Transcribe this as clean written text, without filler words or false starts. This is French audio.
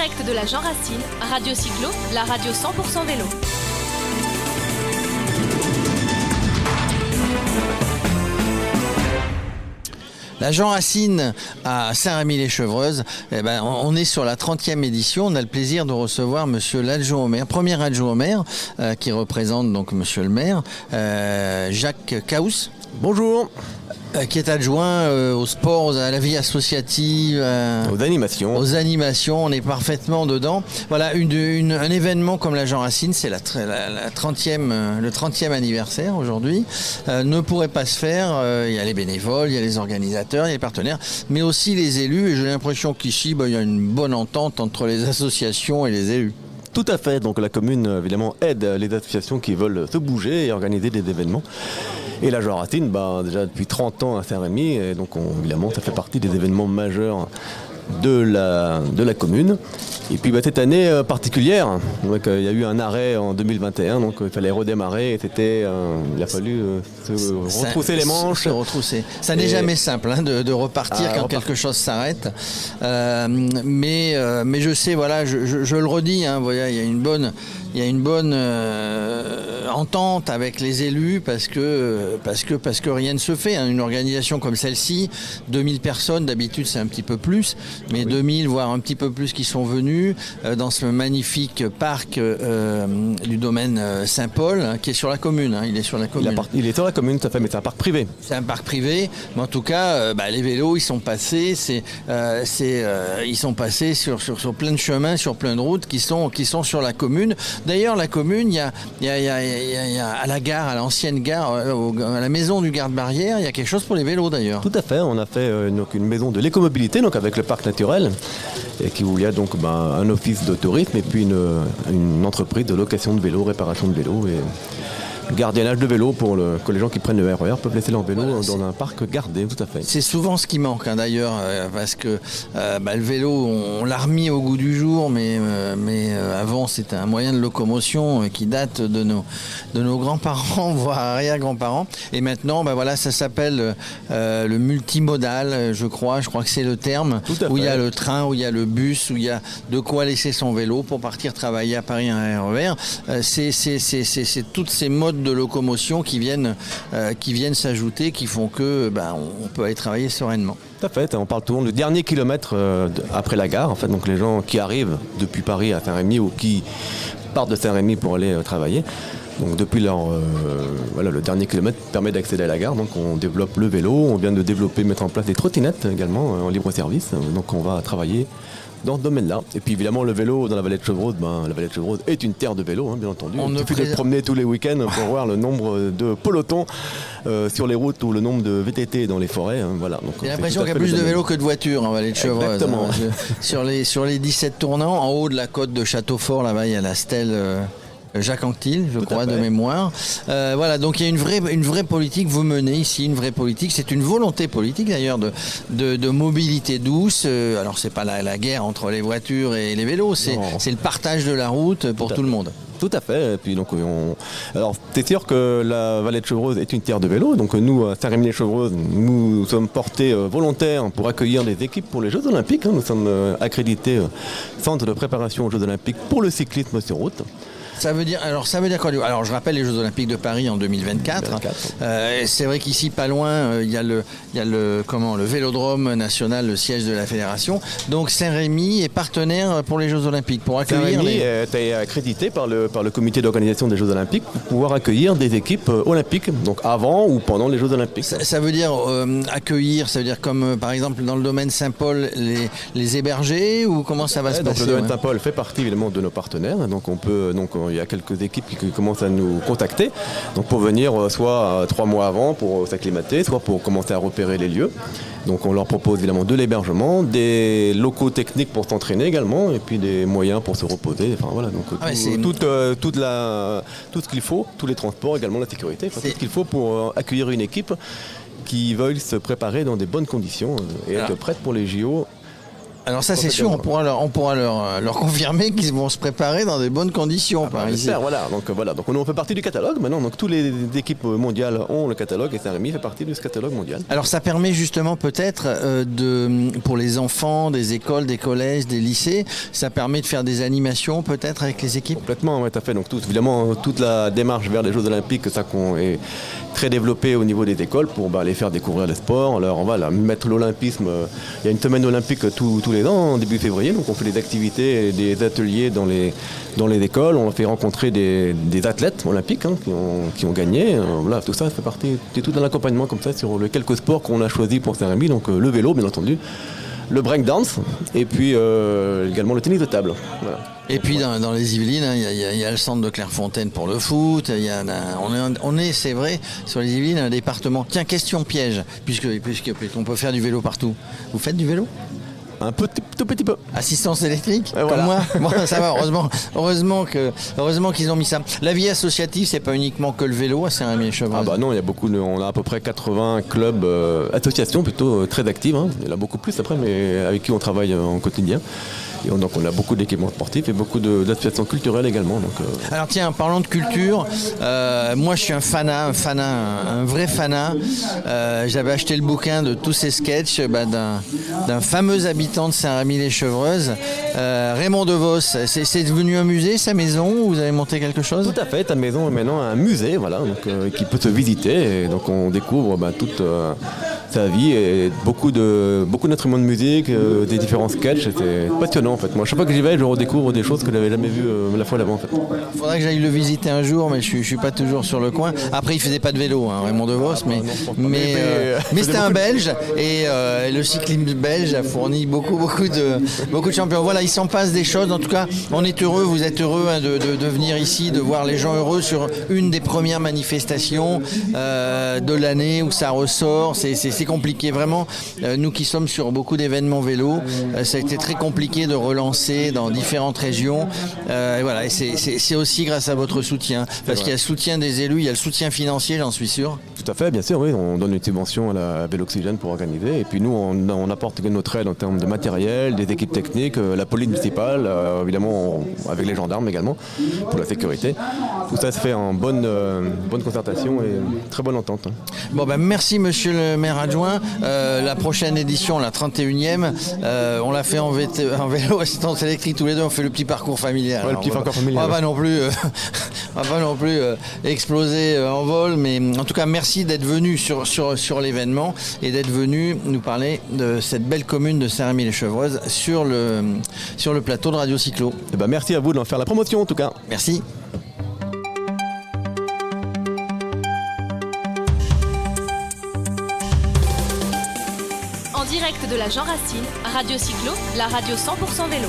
direct de la Jean Racine, Radio Cyclo, la radio 100% vélo. La Jean Racine à Saint-Rémy-les-Chevreuses, on est sur la 30e édition. On a le plaisir de recevoir monsieur l'adjoint au maire, premier adjoint au maire, qui représente donc monsieur le maire, Jacques Caous. Bonjour. Qui est adjoint au sport, à la vie associative, aux animations. Aux animations, on est parfaitement dedans. Voilà, un événement comme la Jean Racine, c'est le 30e anniversaire aujourd'hui, ne pourrait pas se faire. Il y a les bénévoles, il y a les organisateurs, il y a les partenaires, mais aussi les élus. Et j'ai l'impression qu'ici, il y a une bonne entente entre les associations et les élus. Tout à fait. Donc la commune, évidemment, aide les associations qui veulent se bouger et organiser des événements. Et la Jean Racine, déjà depuis 30 ans à Saint-Rémy, et donc évidemment ça fait partie des événements majeurs de la commune. Et puis cette année particulière, donc, il y a eu un arrêt en 2021, donc il fallait redémarrer, et il a fallu se retrousser les manches. Se retrousser. Ça n'est jamais simple de repartir quand quelque chose s'arrête. Mais je sais, voilà, je le redis, il y a une bonne entente avec les élus parce que rien ne se fait. Une organisation comme celle-ci, 2000 personnes, d'habitude c'est un petit peu plus, mais 2000 voire un petit peu plus qui sont venus dans ce magnifique parc du domaine Saint-Paul, qui est sur la commune. Il est sur la commune. Il est sur la commune, tout à fait, mais c'est un parc privé. C'est un parc privé, mais en tout cas, les vélos, ils sont passés, ils sont passés sur plein de chemins, sur plein de routes qui sont sur la commune. D'ailleurs, la commune, il y a à la gare, à l'ancienne gare, à la maison du garde-barrière, il y a quelque chose pour les vélos d'ailleurs. Tout à fait, on a fait une maison de l'écomobilité, donc avec le parc naturel, et où il y a donc un office de tourisme et puis une entreprise de location de vélos, réparation de vélos et gardiennage de vélos pour que les gens qui prennent le RER peuvent laisser leur vélo dans un parc gardé, tout à fait. C'est souvent ce qui manque d'ailleurs, parce que le vélo, on l'a remis au goût du jour, mais avant c'était un moyen de locomotion qui date de nos grands-parents, voire arrière-grands-parents. Et maintenant, ça s'appelle le multimodal, je crois que c'est le terme, où il y a le train, où il y a le bus, où il y a de quoi laisser son vélo pour partir travailler à Paris en RER. C'est toutes ces modes de locomotion qui viennent s'ajouter, qui font que on peut aller travailler sereinement. Tout à fait, on parle toujours du dernier kilomètre après la gare, en fait, donc les gens qui arrivent depuis Paris à Saint-Rémy ou qui partent de Saint-Rémy pour aller travailler. Donc depuis le dernier kilomètre permet d'accéder à la gare, donc on développe le vélo, on vient de mettre en place des trottinettes également en libre service, donc on va travailler dans ce domaine-là. Et puis évidemment le vélo dans la vallée de Chevreuse, la vallée de Chevreuse est une terre de vélo, bien entendu. Il suffit de se promener tous les week-ends pour voir le nombre de pelotons sur les routes ou le nombre de VTT dans les forêts. Voilà. Donc, j'ai l'impression qu'il y a plus de vélos que de voitures en vallée de Chevreuse. Exactement. Sur les 17 tournants, en haut de la côte de Châteaufort, là-bas il y a la stèle Jacques Anquetil, je crois, de mémoire. Donc il y a une vraie politique, vous menez ici une vraie politique. C'est une volonté politique d'ailleurs de mobilité douce. Alors c'est pas la guerre entre les voitures et les vélos, c'est le partage de la route pour tout le monde. Tout à fait. Et puis donc alors c'est sûr que la vallée de Chevreuse est une terre de vélo. Donc nous à Saint-Rémy-les-Chevreuses, nous sommes portés volontaires pour accueillir des équipes pour les Jeux Olympiques. Nous sommes accrédités centre de préparation aux Jeux Olympiques pour le cyclisme sur route. Ça veut dire quoi? Alors je rappelle les Jeux Olympiques de Paris en 2024. C'est vrai qu'ici pas loin il y a le Vélodrome national, le siège de la fédération. Donc Saint-Rémy est partenaire pour les Jeux Olympiques pour accueillir. Saint-Rémy est accrédité par le comité d'organisation des Jeux Olympiques pour pouvoir accueillir des équipes olympiques, donc avant ou pendant les Jeux Olympiques. Ça veut dire accueillir, ça veut dire comme par exemple dans le domaine Saint-Paul les héberger ou comment ça va se passer? Le domaine Saint-Paul fait partie évidemment de nos partenaires, donc il y a quelques équipes qui commencent à nous contacter donc pour venir soit 3 mois avant pour s'acclimater, soit pour commencer à repérer les lieux. Donc on leur propose évidemment de l'hébergement, des locaux techniques pour s'entraîner également et puis des moyens pour se reposer. Enfin voilà, donc tout ce qu'il faut, tous les transports également, la sécurité, tout ce qu'il faut pour accueillir une équipe qui veuille se préparer dans des bonnes conditions et être prête pour les JO Alors ça c'est sûr, on pourra leur confirmer qu'ils vont se préparer dans de bonnes conditions par ici. Voilà, donc on fait partie du catalogue maintenant, donc toutes les équipes mondiales ont le catalogue et Saint-Rémy fait partie de ce catalogue mondial. Alors ça permet justement peut-être pour les enfants des écoles, des collèges, des lycées, ça permet de faire des animations peut-être avec les équipes. Complètement, oui, tout à fait. Donc évidemment toute la démarche vers les Jeux Olympiques, ça qu'on est très développé au niveau des écoles pour les faire découvrir les sports. Alors on va mettre l'olympisme. Il y a une semaine olympique tous les ans, en début février, donc on fait des activités et des ateliers dans les écoles. On fait rencontrer des athlètes olympiques qui ont gagné. Voilà, tout ça fait partie, c'est tout un accompagnement comme ça sur les quelques sports qu'on a choisis pour Saint-Rémy. Donc le vélo, bien entendu, le breakdance et puis également le tennis de table. Voilà. Et puis dans les Yvelines, il y a le centre de Clairefontaine pour le foot. On est, c'est vrai, sur les Yvelines, un département. Tiens, question piège, puisqu'on peut faire du vélo partout. Vous faites du vélo ? Un tout petit peu. Assistance électrique, voilà. Comme moi. Bon, ça va, heureusement qu'ils ont mis ça. La vie associative, c'est pas uniquement que le vélo à Saint-Rémy-les-Chevreuse. Non, il y a on a à peu près 80 clubs, associations plutôt très actives. Il y en a beaucoup plus après, mais avec qui on travaille en quotidien. Et donc on a beaucoup d'équipements sportifs et beaucoup d'associations culturelles également. Alors tiens, parlons de culture. Moi je suis un vrai fanat. J'avais acheté le bouquin de tous ces sketchs d'un fameux habitant de Saint-Rémy-les-Chevreuse, Raymond DeVos. C'est devenu un musée, sa maison, ou vous avez monté quelque chose ? Tout à fait, ta maison est maintenant un musée, voilà, qui peut se visiter. Et donc on découvre toute sa vie et beaucoup d'instruments de musique, des différents sketchs. C'était passionnant en fait. Moi, chaque fois que j'y vais, je redécouvre des choses que je n'avais jamais vues la fois d'avant en fait. Il faudrait que j'aille le visiter un jour, mais je suis pas toujours sur le coin. Après, il faisait pas de vélo, Raymond DeVos, mais c'était un Belge et le cyclisme belge a fourni beaucoup de champions. Voilà, il s'en passe des choses. En tout cas, on est heureux, vous êtes heureux de venir ici, de voir les gens heureux sur une des premières manifestations de l'année où ça ressort. C'est compliqué vraiment. Nous qui sommes sur beaucoup d'événements vélo, ça a été très compliqué de relancer dans différentes régions. Et voilà, et c'est aussi grâce à votre soutien, parce qu'il y a le soutien des élus, il y a le soutien financier, j'en suis sûr. Tout à fait, bien sûr, oui. On donne une subvention à la Vélo-Oxygène pour organiser. Et puis nous, on apporte notre aide en termes de matériel, des équipes techniques, la police municipale, évidemment avec les gendarmes également, pour la sécurité. Tout ça se fait en bonne concertation et très bonne entente. Bon, merci monsieur le maire adjoint. La prochaine édition, la 31e, on l'a fait en vélo assistance électrique tous les deux, on fait le petit parcours familial. Ouais, le petit parcours familial. On va pas non plus exploser en vol, mais en tout cas merci d'être venu sur l'événement et d'être venu nous parler de cette belle commune de Saint-Rémy-les-Chevreuse sur le plateau de Radio Cyclo. Merci à vous d'en faire la promotion en tout cas. Merci. En direct de la Jean Racine, Radio Cyclo, la radio 100% vélo.